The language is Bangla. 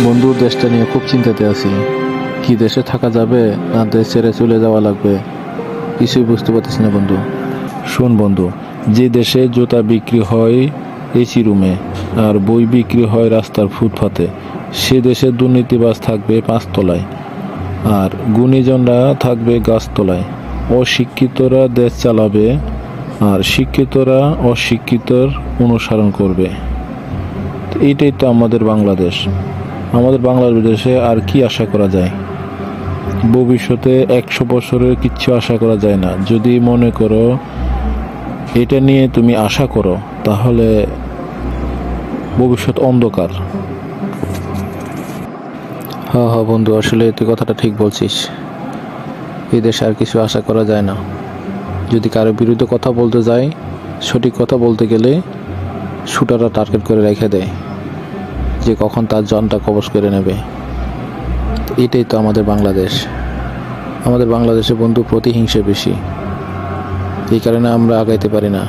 বন্ধু, দেশটা নিয়ে খুব চিন্তাতে আছি। কি দেশে থাকা যাবে না দেশ ছেড়ে চলে যাওয়া লাগবে, কিছুই বুঝতে পারতেছি না বন্ধু। শোন বন্ধু, যে দেশে জুতা বিক্রি হয় এসি রুমে আর বই বিক্রি হয় রাস্তার ফুটপাতে, সে দেশে দুর্নীতিবাজ থাকবে পাঁচতলায় আর গুণীজনরা থাকবে গাছতলায়। অশিক্ষিতরা দেশ চালাবে আর শিক্ষিতরা অশিক্ষিতর অনুসরণ করবে। এইটাই তো আমাদের বাংলাদেশ। আমাদের বাংলাদেশে আর কি আশা করা যায়? ভবিষ্যতে 100 বছরের কিচ্ছু আশা করা যায় না। যদি মনে করো এটা নিয়ে তুমি আশা করো, তাহলে ভবিষ্যৎ অন্ধকার। হ্যাঁ হ্যাঁ বন্ধু, আসলে তুই কথাটা ঠিক বলছিস। এই দেশে আর কিছু আশা করা যায় না। যদি কারো বিরুদ্ধে কথা বলতে যায়, সঠিক কথা বলতে গেলে শুটাররা টার্গেট করে রেখে দেয় যে কখন তার জনটা কবজ করে নেবে। এটাই তো আমাদের বাংলাদেশ। আমাদের বাংলাদেশে বন্ধু প্রতিহিংসা বেশি, এই কারণে আমরা আগাইতে পারি না।